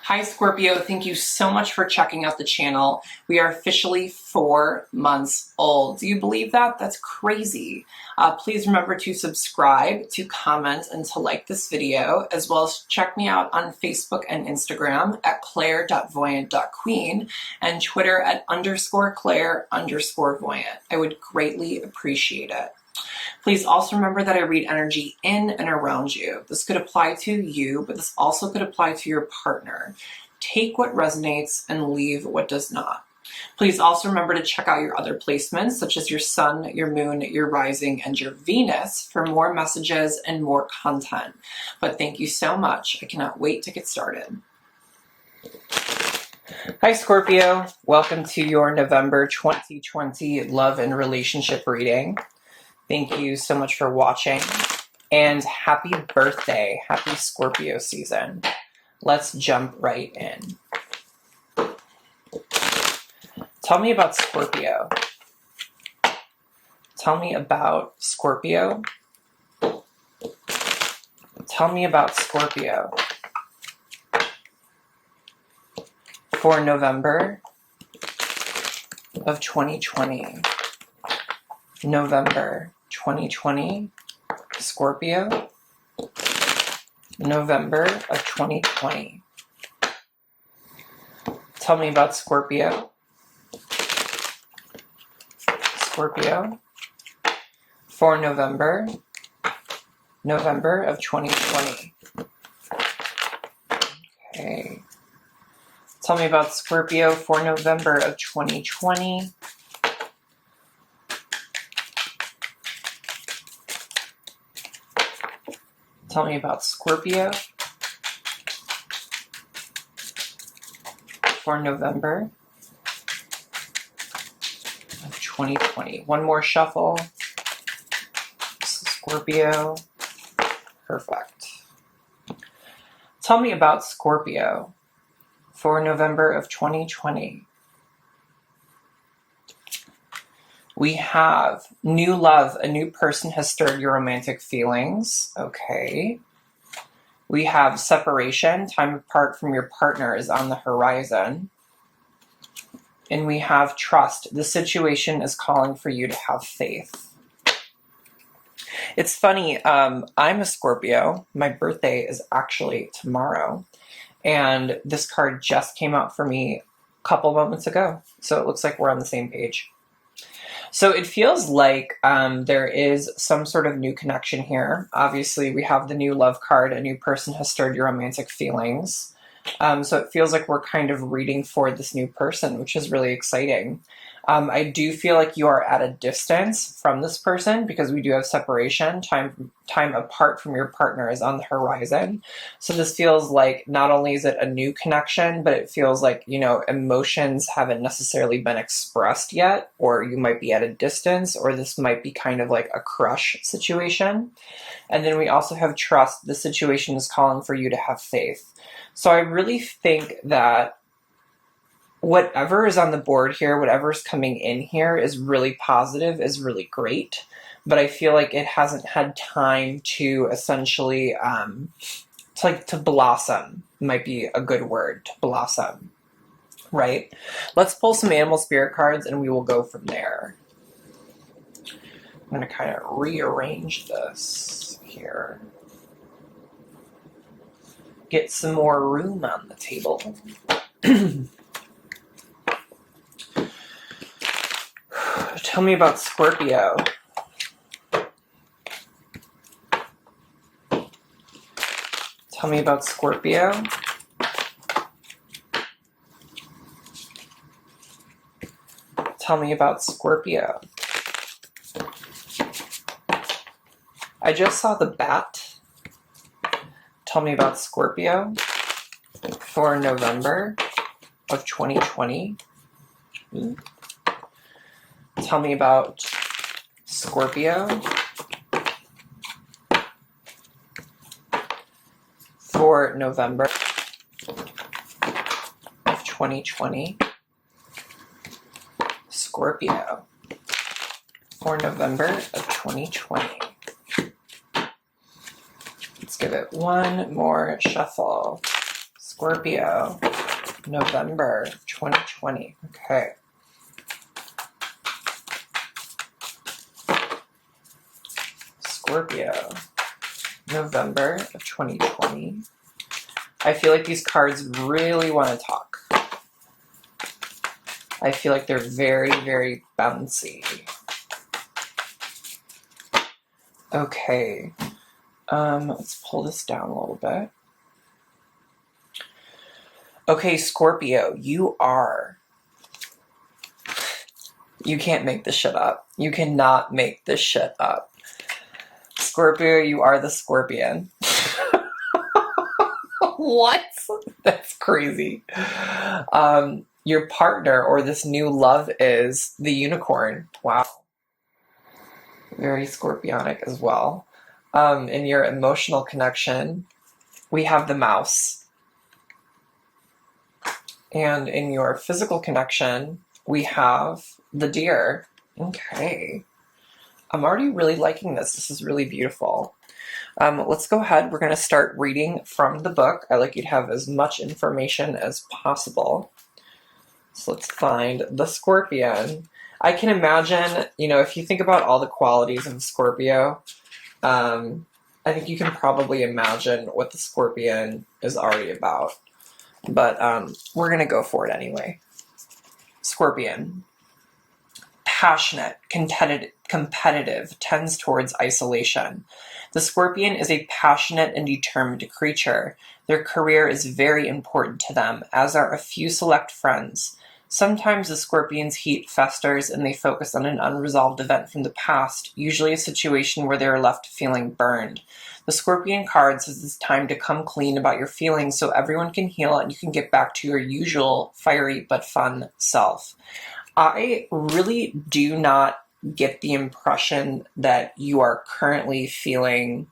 Hi Scorpio, thank you so much for checking out the channel. We are officially 4 months old. Do you believe that? That's crazy. Please remember to subscribe, to comment, and to like this video, as well as check me out on Facebook and Instagram at claire.voyant.queen and Twitter at _Claire_voyant. I would greatly appreciate it. Please also remember that I read energy in and around you. This could apply to you, but this also could apply to your partner. Take what resonates and leave what does not. Please also remember to check out your other placements, such as your sun, your moon, your rising, and your Venus for more messages and more content. But thank you so much. I cannot wait to get started. Hi Scorpio, welcome to your November 2020 love and relationship reading. Thank you so much for watching, and happy birthday, happy Scorpio season. Let's jump right in. Tell me about Scorpio. Tell me about Scorpio. Tell me about Scorpio for November of 2020. November 2020, Scorpio, November of 2020. Tell me about Scorpio. Scorpio for November of 2020. Okay. Tell me about Scorpio for November of 2020. Tell me about Scorpio for November of 2020. One more shuffle. Scorpio. Perfect. Tell me about Scorpio for November of 2020. We have new love. A new person has stirred your romantic feelings. Okay. We have separation. Time apart from your partner is on the horizon. And we have trust. The situation is calling for you to have faith. It's funny. I'm a Scorpio. My birthday is actually tomorrow. And this card just came out for me a couple moments ago. So it looks like we're on the same page. So it feels like there is some sort of new connection here. Obviously, we have the new love card. A new person has stirred your romantic feelings. So it feels like we're kind of reading for this new person, which is really exciting. I do feel like you are at a distance from this person because we do have separation. Time apart from your partner is on the horizon. So this feels like not only is it a new connection, but it feels like, you know, emotions haven't necessarily been expressed yet, or you might be at a distance, or this might be kind of like a crush situation. And then we also have trust. The situation is calling for you to have faith. So I really think that whatever is on the board here, whatever is coming in here is really positive, is really great. But I feel like it hasn't had time to essentially, to blossom might be a good word, to blossom, right? Let's pull some animal spirit cards and we will go from there. I'm going to kind of rearrange this here. Get some more room on the table. Tell me about Scorpio. Tell me about Scorpio. Tell me about Scorpio. I just saw the bat. Tell me about Scorpio for November of 2020. Tell me about Scorpio for November of 2020. Scorpio for November of 2020. Let's give it one more shuffle. Scorpio, November 2020. Okay. Scorpio, November of 2020. I feel like these cards really want to talk. I feel like they're very, very bouncy. Okay. Let's pull this down a little bit. Okay, Scorpio, you can't make this shit up. You cannot make this shit up. Scorpio, you are the scorpion. What? That's crazy. Your partner or this new love is the unicorn. Wow. Very scorpionic as well. In your emotional connection, we have the mouse. And in your physical connection, we have the deer. Okay. I'm already really liking this. This is really beautiful. Let's go ahead. We're going to start reading from the book. I like you to have as much information as possible. So let's find the scorpion. I can imagine, if you think about all the qualities of Scorpio, I think you can probably imagine what the scorpion is already about. But we're going to go for it anyway. Scorpion. Passionate, competitive, tends towards isolation. The scorpion is a passionate and determined creature. Their career is very important to them, as are a few select friends. Sometimes the scorpion's heat festers and they focus on an unresolved event from the past, usually a situation where they are left feeling burned. The scorpion card says it's time to come clean about your feelings so everyone can heal and you can get back to your usual fiery but fun self. I really do not get the impression that you are currently feeling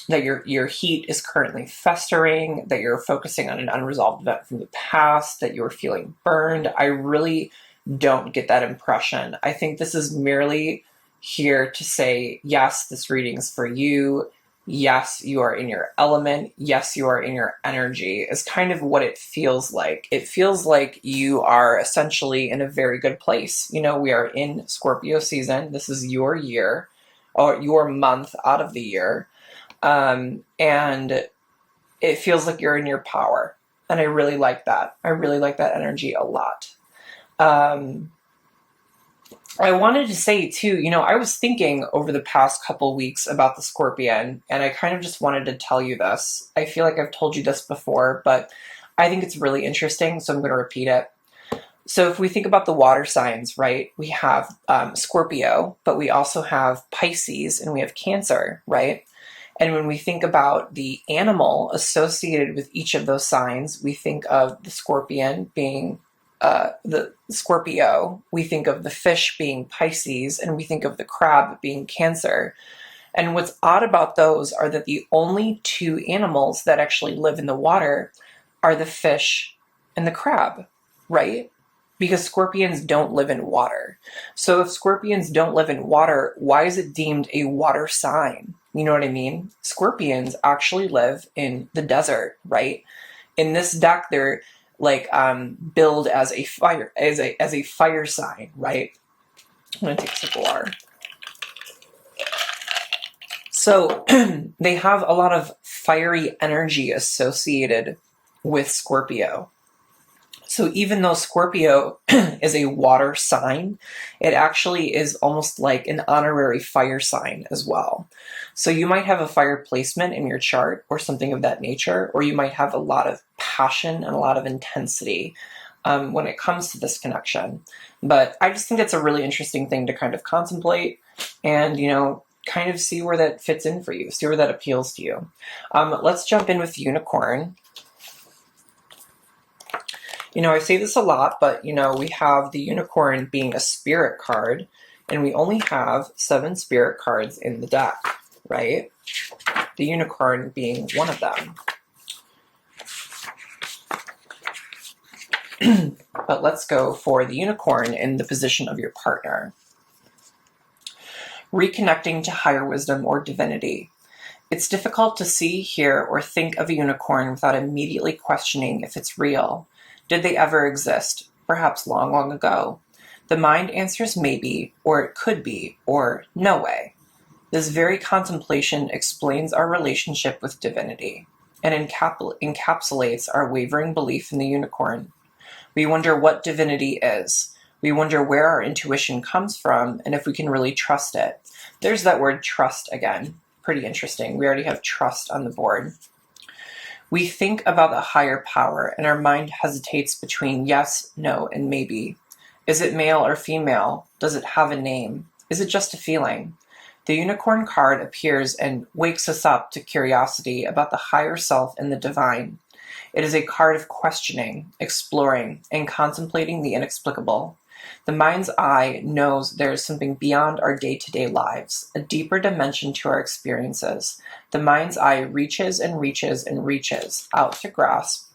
that your heat is currently festering, that you're focusing on an unresolved event from the past, that you're feeling burned. I really don't get that impression. I think this is merely here to say, yes, this reading's for you. Yes, you are in your element. Yes, you are in your energy is kind of what it feels like. It feels like you are essentially in a very good place. We are in Scorpio season. This is your year or your month out of the year. And it feels like you're in your power. And I really like that. I really like that energy a lot. I wanted to say too, I was thinking over the past couple weeks about the scorpion, and I kind of just wanted to tell you this. I feel like I've told you this before, but I think it's really interesting, so I'm going to repeat it. So if we think about the water signs, right, we have Scorpio, but we also have Pisces and we have Cancer, right? And when we think about the animal associated with each of those signs, we think of the scorpion being the Scorpio, we think of the fish being Pisces, and we think of the crab being Cancer. And what's odd about those are that the only two animals that actually live in the water are the fish and the crab, right? Because scorpions don't live in water. So if scorpions don't live in water, why is it deemed a water sign? You know what I mean? Scorpions actually live in the desert, right? In this deck, they're billed as a fire sign, right? I'm gonna take a sip of water. So they have a lot of fiery energy associated with Scorpio. So even though Scorpio is a water sign, it actually is almost like an honorary fire sign as well. So you might have a fire placement in your chart or something of that nature, or you might have a lot of passion and a lot of intensity when it comes to this connection. But I just think it's a really interesting thing to kind of contemplate and, kind of see where that fits in for you, see where that appeals to you. Let's jump in with Unicorn. I say this a lot, but, we have the unicorn being a spirit card, and we only have 7 spirit cards in the deck, right? The unicorn being one of them. But let's go for the unicorn in the position of your partner. Reconnecting to higher wisdom or divinity. It's difficult to see, hear, or think of a unicorn without immediately questioning if it's real. Did they ever exist? Perhaps long, long ago. The mind answers maybe, or it could be, or no way. This very contemplation explains our relationship with divinity and encapsulates our wavering belief in the unicorn. We wonder what divinity is. We wonder where our intuition comes from and if we can really trust it. There's that word trust again. Pretty interesting. We already have trust on the board. We think about the higher power and our mind hesitates between yes, no, and maybe. Is it male or female? Does it have a name? Is it just a feeling? The unicorn card appears and wakes us up to curiosity about the higher self and the divine. It is a card of questioning, exploring, and contemplating the inexplicable. The mind's eye knows there is something beyond our day-to-day lives, a deeper dimension to our experiences. The mind's eye reaches and reaches and reaches out to grasp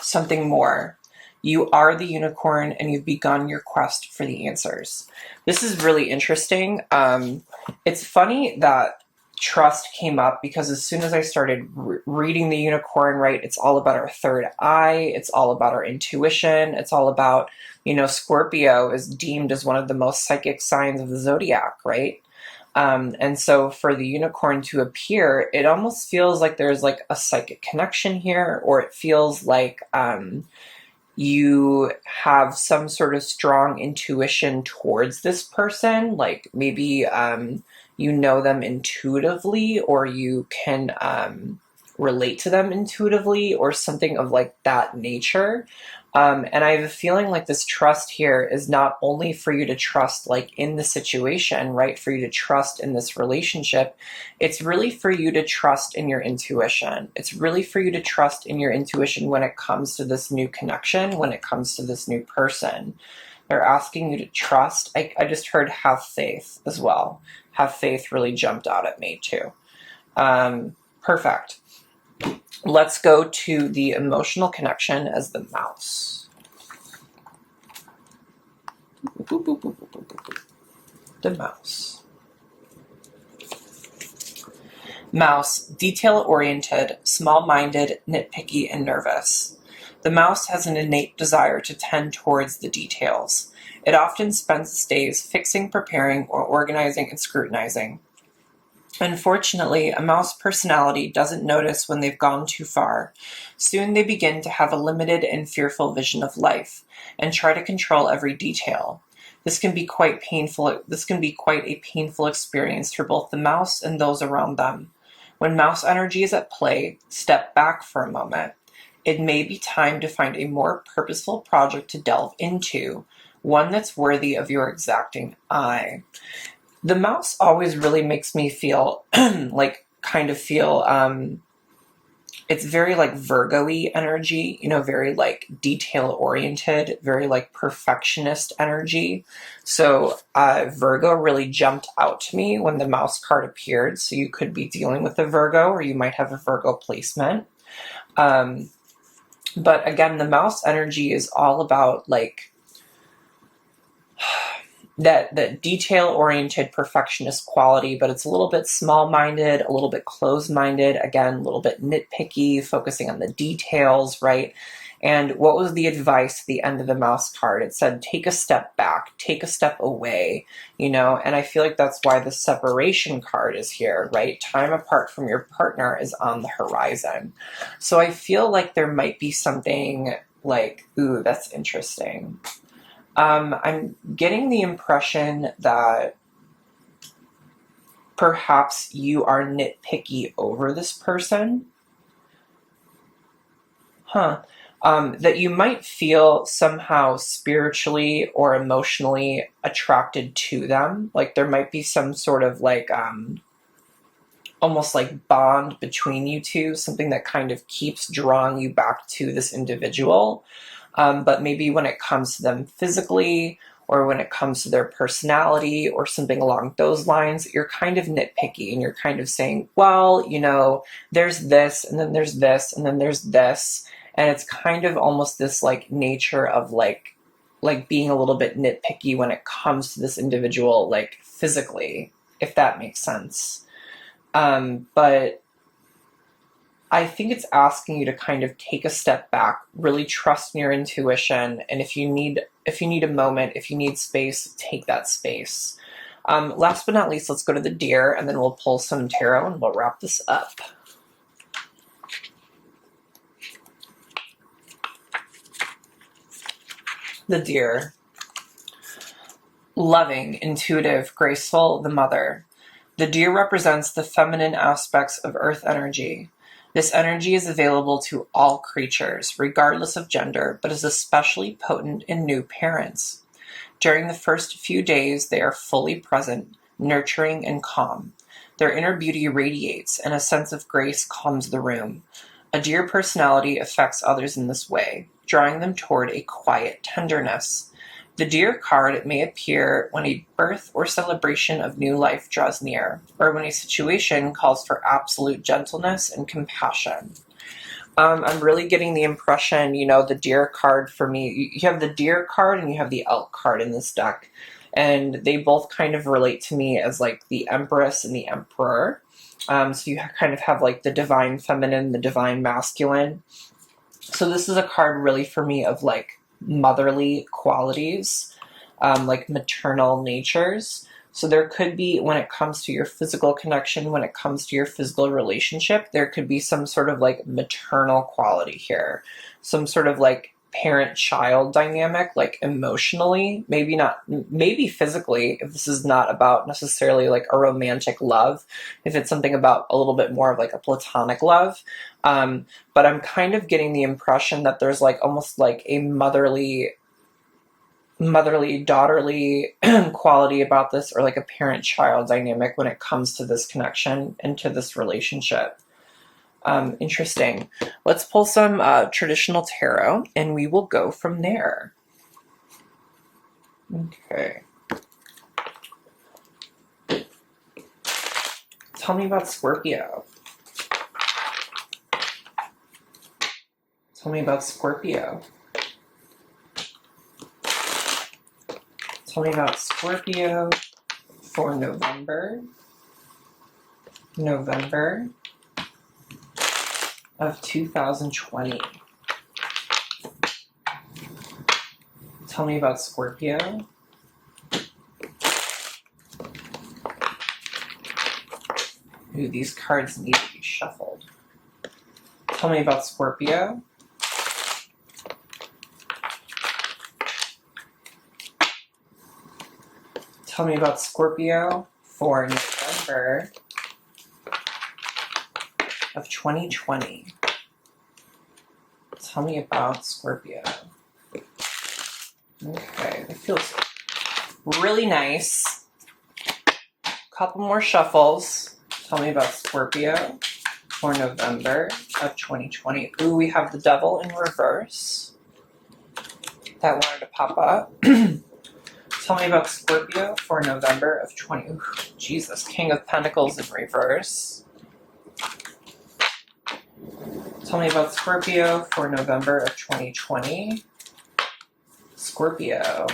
something more. You are the unicorn and you've begun your quest for the answers. This is really interesting. It's funny that trust came up because as soon as I started reading the unicorn, right, it's all about our third eye. It's all about our intuition. It's all about, Scorpio is deemed as one of the most psychic signs of the zodiac, right? And so for the unicorn to appear, it almost feels like there's like a psychic connection here, or it feels like, you have some sort of strong intuition towards this person, like maybe you know them intuitively, or you can relate to them intuitively, or something of like that nature. And I have a feeling like this trust here is not only for you to trust like in the situation, right? For you to trust in this relationship. It's really for you to trust in your intuition. It's really for you to trust in your intuition when it comes to this new connection, when it comes to this new person. They're asking you to trust. I just heard have faith as well. Have faith really jumped out at me too. Perfect. Let's go to the emotional connection as the mouse. The mouse. Mouse, detail-oriented, small-minded, nitpicky, and nervous. The mouse has an innate desire to tend towards the details. It often spends its days fixing, preparing, or organizing and scrutinizing. Unfortunately, a mouse personality doesn't notice when they've gone too far. Soon they begin to have a limited and fearful vision of life, and try to control every detail. This can be quite a painful experience for both the mouse and those around them. When mouse energy is at play, step back for a moment. It may be time to find a more purposeful project to delve into, one that's worthy of your exacting eye. The mouse always really makes me feel it's very like Virgo-y energy, very like detail-oriented, very like perfectionist energy. So Virgo really jumped out to me when the mouse card appeared. So you could be dealing with a Virgo, or you might have a Virgo placement. But again, the mouse energy is all about like that detail-oriented perfectionist quality, but it's a little bit small-minded, a little bit closed-minded, again, a little bit nitpicky, focusing on the details, right? And what was the advice at the end of the mouse card? It said, take a step back, take a step away, and I feel like that's why the separation card is here, right? Time apart from your partner is on the horizon. So I feel like there might be something like, ooh, that's interesting. I'm getting the impression that perhaps you are nitpicky over this person. That you might feel somehow spiritually or emotionally attracted to them. Like there might be some sort of like, almost like bond between you two, something that kind of keeps drawing you back to this individual. But maybe when it comes to them physically, or when it comes to their personality or something along those lines, you're kind of nitpicky and you're kind of saying, well, there's this, and then there's this, and then there's this. And it's kind of almost this like nature of like being a little bit nitpicky when it comes to this individual, like physically, if that makes sense. But I think it's asking you to kind of take a step back, really trust in your intuition, and if you need a moment, if you need space, take that space. Last but not least, let's go to the deer, and then we'll pull some tarot and we'll wrap this up. The deer. Loving, intuitive, graceful, the mother. The deer represents the feminine aspects of earth energy. This energy is available to all creatures, regardless of gender, but is especially potent in new parents. During the first few days, they are fully present, nurturing, and calm. Their inner beauty radiates, and a sense of grace calms the room. A deer personality affects others in this way, drawing them toward a quiet tenderness. The deer card may appear when a birth or celebration of new life draws near, or when a situation calls for absolute gentleness and compassion. I'm really getting the impression, the deer card for me, you have the deer card and you have the elk card in this deck, and they both kind of relate to me as like the Empress and the Emperor. So you kind of have like the divine feminine, the divine masculine. So this is a card really for me of like motherly qualities, like maternal natures. So there could be, when it comes to your physical connection, when it comes to your physical relationship, there could be some sort of like maternal quality here, some sort of like parent-child dynamic, like emotionally, maybe physically, if this is not about necessarily like a romantic love, if it's something about a little bit more of like a platonic love. But I'm kind of getting the impression that there's like almost like a motherly daughterly quality about this, or like a parent-child dynamic when it comes to this connection and to this relationship. Interesting. Let's pull some traditional tarot and we will go from there. Okay. Tell me about Scorpio. Tell me about Scorpio. Tell me about Scorpio for November of 2020. Tell me about Scorpio. Ooh, these cards need to be shuffled. Tell me about Scorpio. Tell me about Scorpio for November of 2020. Tell me about Scorpio. Okay, that feels really nice. Couple more shuffles. Tell me about Scorpio for November of 2020. Ooh, we have the Devil in reverse. That wanted to pop up. Tell me about Scorpio for November of 20. Ooh, Jesus, King of Pentacles in reverse. Tell me about Scorpio for November of 2020. Scorpio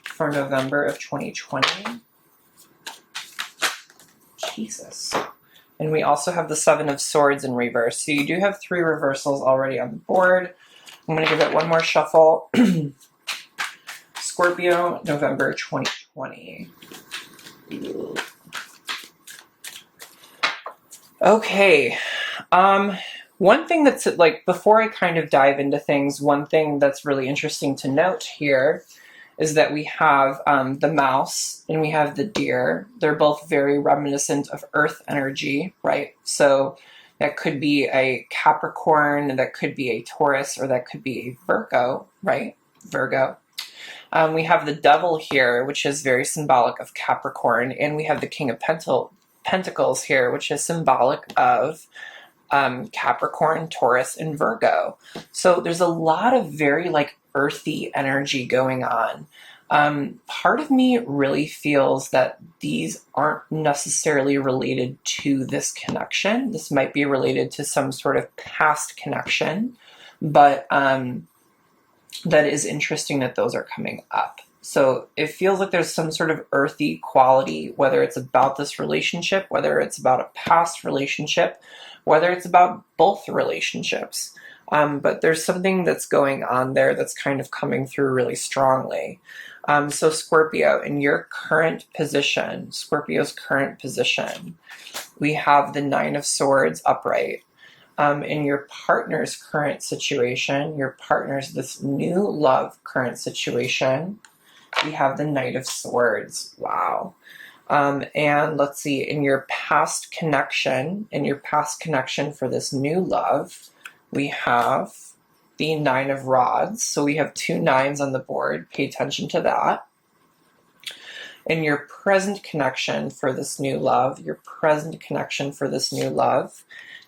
for November of 2020. Jesus. And we also have the Seven of Swords in reverse. So you do have 3 reversals already on the board. I'm going to give it one more shuffle. Scorpio, November 2020. Okay. One thing that's like, before I kind of dive into things, one thing that's really interesting to note here is that we have the mouse and we have the deer. They're both very reminiscent of earth energy, right? So that could be a Capricorn, that could be a Taurus, or that could be a Virgo, right? Virgo. We have the Devil here, which is very symbolic of Capricorn, and we have the King of Pentacles here, which is symbolic of Capricorn, Taurus, and Virgo. So there's a lot of very like earthy energy going on. Part of me really feels that these aren't necessarily related to this connection. This might be related to some sort of past connection, but that is interesting that those are coming up. So it feels like there's some sort of earthy quality, whether it's about this relationship, whether it's about a past relationship, whether it's about both relationships. But there's something that's going on there that's kind of coming through really strongly. So Scorpio, in your current position, Scorpio's current position, we have the Nine of Swords upright. In your partner's current situation, your partner's this new love current situation, we have the Knight of Swords. Wow. And let's see, in your past connection for this new love, we have the Nine of Rods. So we have 2 nines on the board. Pay attention to that. In your present connection for this new love,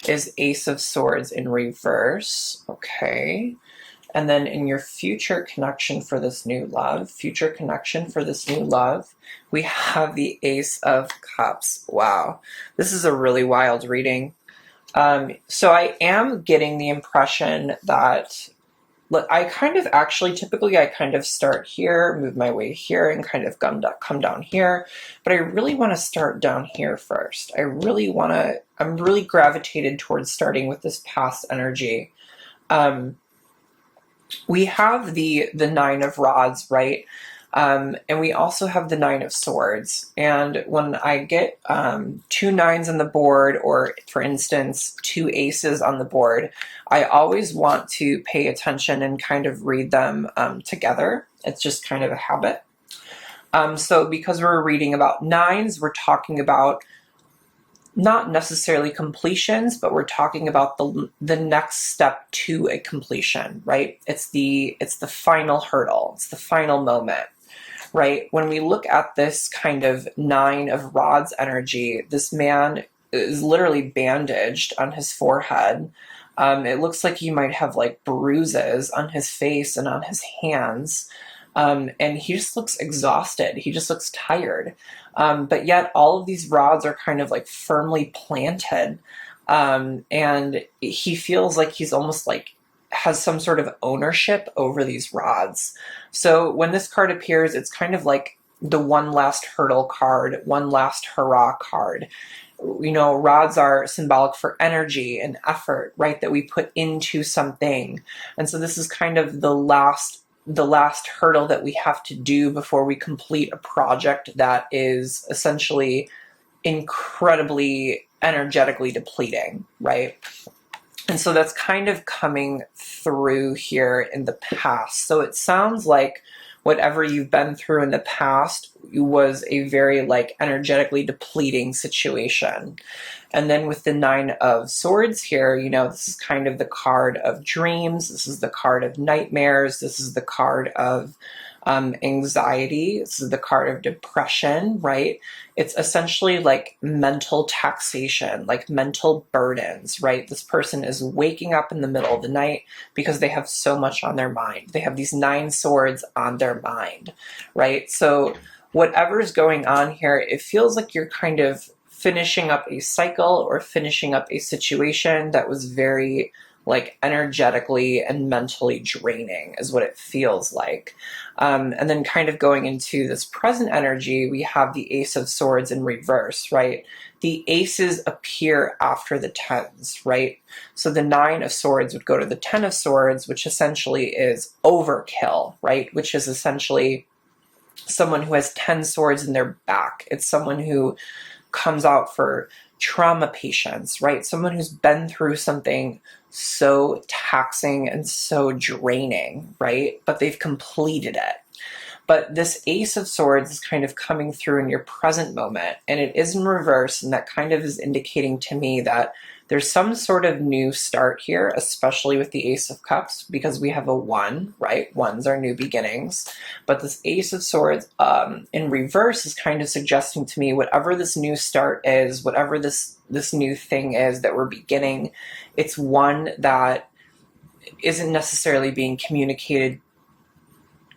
is Ace of Swords in reverse. Okay. And then in your future connection for this new love, we have the Ace of Cups. Wow. This is a really wild reading. So I am getting the impression that I kind of start here, move my way here, and kind of come down here. But I really want to start down here first. I'm really gravitated towards starting with this past energy. We have the Nine of Rods, right? And we also have the Nine of Swords. And when I get 2 nines on the board, or for instance, 2 aces on the board, I always want to pay attention and kind of read them together. It's just kind of a habit. So because we're reading about nines, we're talking about not necessarily completions, but we're talking about the next step to a completion, right? It's the final hurdle. It's the final moment, right? When we look at this kind of Nine of Rods energy, this man is literally bandaged on his forehead. It looks like he might have like bruises on his face and on his hands. And he just looks exhausted. He just looks tired. But yet all of these rods are kind of like firmly planted. And he feels like he's almost like has some sort of ownership over these rods. So when this card appears, it's kind of like the one last hurdle card, one last hurrah card. You know, rods are symbolic for energy and effort, right? That we put into something. And so this is kind of the last hurdle that we have to do before we complete a project that is essentially incredibly energetically depleting, right? And so that's kind of coming through here in the past. So it sounds like whatever you've been through in the past was a very like energetically depleting situation. And then with the Nine of Swords here, you know, this is kind of the card of dreams. This is the card of nightmares. This is the card of anxiety. This is the card of depression, right? It's essentially like mental taxation, like mental burdens, right? This person is waking up in the middle of the night because they have so much on their mind. They have these 9 swords on their mind, right? So whatever's going on here, it feels like you're kind of finishing up a cycle or finishing up a situation that was very like energetically and mentally draining is what it feels like. And then kind of going into this present energy, we have the Ace of Swords in reverse, right? The aces appear after the tens, right? So the 9 of Swords would go to the 10 of Swords, which essentially is overkill, right? Which is essentially someone who has 10 swords in their back. It's someone who comes out for trauma patients, right? Someone who's been through something so taxing and so draining, right? But they've completed it. But this Ace of Swords is kind of coming through in your present moment, and it is in reverse, and that kind of is indicating to me that there's some sort of new start here, especially with the Ace of Cups, because we have a 1, right? Ones are new beginnings. But this Ace of Swords in reverse is kind of suggesting to me whatever this new start is, whatever this new thing is that we're beginning, it's one that isn't necessarily being communicated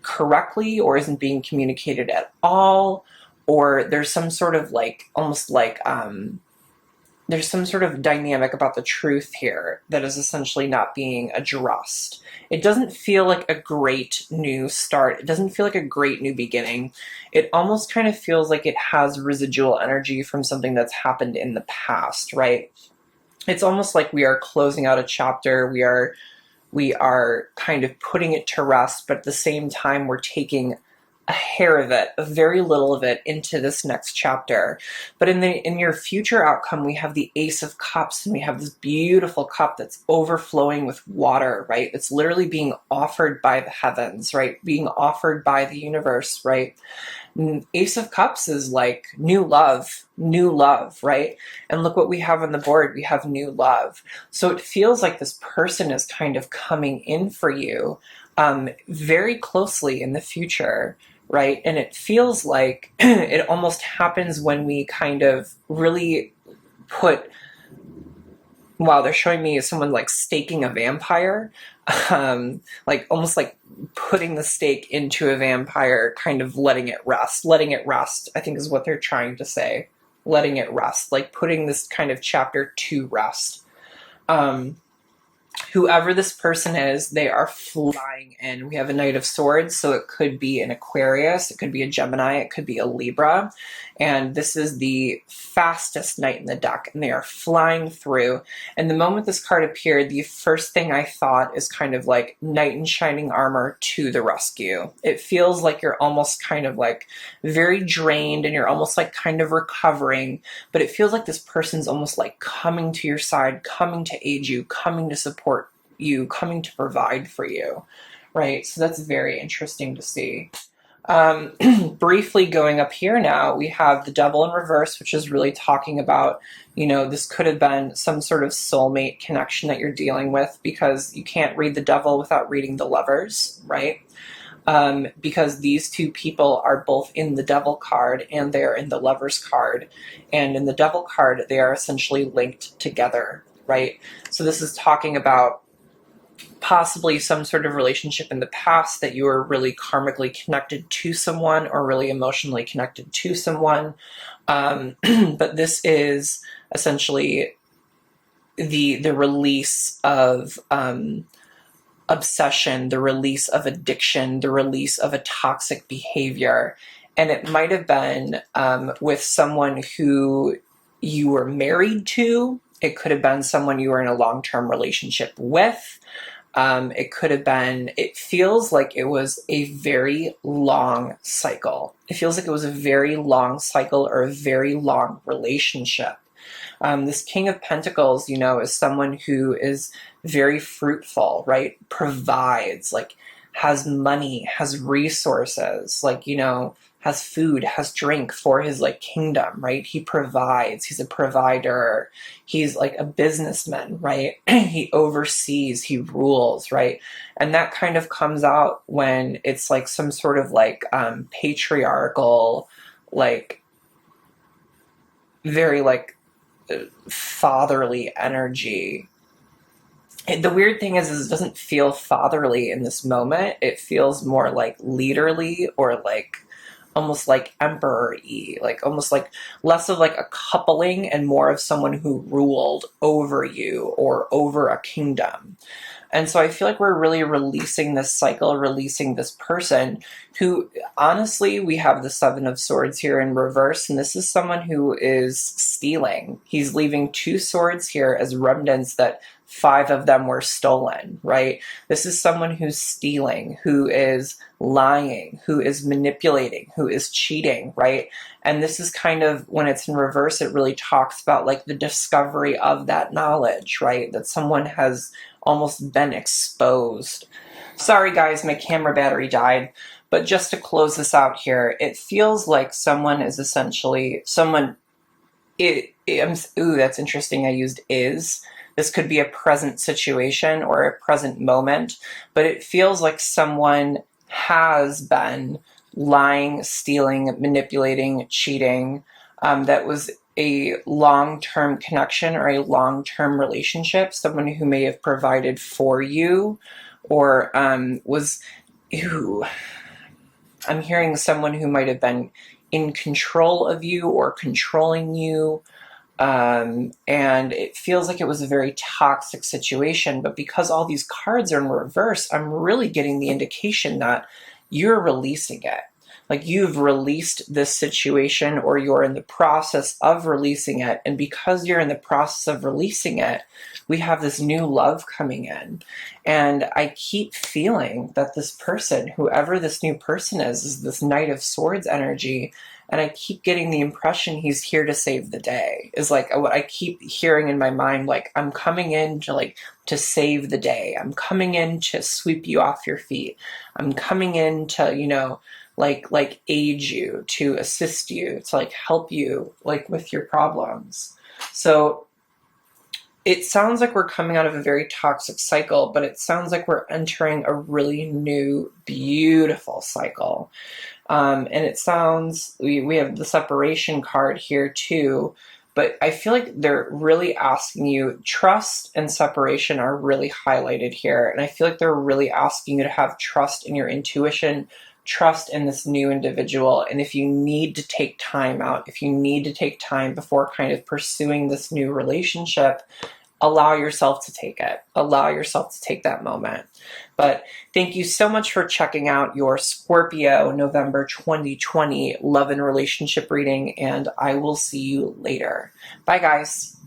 correctly or isn't being communicated at all, or there's some sort of like almost like there's some sort of dynamic about the truth here that is essentially not being addressed. It doesn't feel like a great new start. It doesn't feel like a great new beginning. It almost kind of feels like it has residual energy from something that's happened in the past, right? It's almost like we are closing out a chapter. We are kind of putting it to rest, but at the same time, we're taking a hair of it, a very little of it, into this next chapter. But in your future outcome, we have the Ace of Cups, and we have this beautiful cup that's overflowing with water, right? It's literally being offered by the heavens, right? Being offered by the universe, right? Ace of Cups is like new love, right? And look what we have on the board. We have new love. So it feels like this person is kind of coming in for you very closely in the future, right? And it feels like it almost happens when we kind of really put, wow, they're showing me someone like staking a vampire, like almost like putting the stake into a vampire, kind of letting it rest. Letting it rest, I think, is what they're trying to say. Letting it rest, like putting this kind of chapter to rest. Whoever this person is, they are flying in. We have a Knight of Swords, so it could be an Aquarius, it could be a Gemini, it could be a Libra. And this is the fastest knight in the deck, and they are flying through. And the moment this card appeared, the first thing I thought is kind of like knight in shining armor to the rescue. It feels like you're almost kind of like very drained, and you're almost like kind of recovering, but it feels like this person's almost like coming to your side, coming to aid you, coming to support you, coming to provide for you, right? So that's very interesting to see. Briefly going up here now, we have the Devil in reverse, which is really talking about, this could have been some sort of soulmate connection that you're dealing with, because you can't read the Devil without reading the Lovers, right? Because these two people are both in the Devil card and they're in the Lovers card. And in the Devil card, they are essentially linked together, right? So this is talking about possibly some sort of relationship in the past that you were really karmically connected to someone or really emotionally connected to someone. But this is essentially the release of obsession, the release of addiction, the release of a toxic behavior. And it might have been with someone who you were married to. It could have been someone you were in a long-term relationship with. It could have been, it feels like it was a very long cycle. It feels like it was a very long cycle or a very long relationship. This King of Pentacles, is someone who is very fruitful, right? Provides, like has money, has resources, like, has food, has drink for his like kingdom, right? He provides, he's a provider. He's like a businessman, right? He oversees, he rules, right? And that kind of comes out when it's like some sort of like patriarchal, like very like fatherly energy. The weird thing is it doesn't feel fatherly in this moment. It feels more like leaderly, or like almost like emperor-y, like almost like less of like a coupling and more of someone who ruled over you or over a kingdom. And so I feel like we're really releasing this cycle, releasing this person who, honestly, we have the Seven of Swords here in reverse, and this is someone who is stealing. He's leaving two swords here as remnants that 5 of them were stolen, right? This is someone who's stealing, who is lying, who is manipulating, who is cheating, right? And this is kind of, when it's in reverse, it really talks about like the discovery of that knowledge, right? That someone has almost been exposed. Sorry guys, my camera battery died. But just to close this out here, it feels like someone is essentially, ooh, that's interesting, I used is. This could be a present situation or a present moment, but it feels like someone has been lying, stealing, manipulating, cheating. That was a long-term connection or a long-term relationship, someone who may have provided for you or was, I'm hearing someone who might have been in control of you or controlling you. And it feels like it was a very toxic situation. But because all these cards are in reverse, I'm really getting the indication that you're releasing it. Like you've released this situation, or you're in the process of releasing it. And because you're in the process of releasing it, we have this new love coming in. And I keep feeling that this person, whoever this new person is this Knight of Swords energy. And I keep getting the impression he's here to save the day, is like what I keep hearing in my mind. Like, I'm coming in to save the day. I'm coming in to sweep you off your feet. I'm coming in to, aid you, to assist you, to help you with your problems. So it sounds like we're coming out of a very toxic cycle, but it sounds like we're entering a really new, beautiful cycle. And it sounds, we have the separation card here too, but I feel like they're really asking you, trust and separation are really highlighted here. And I feel like they're really asking you to have trust in your intuition, trust in this new individual. And if you need to take time out, if you need to take time before kind of pursuing this new relationship, allow yourself to take it. Allow yourself to take that moment. But thank you so much for checking out your Scorpio November 2020 love and relationship reading, and I will see you later. Bye, guys.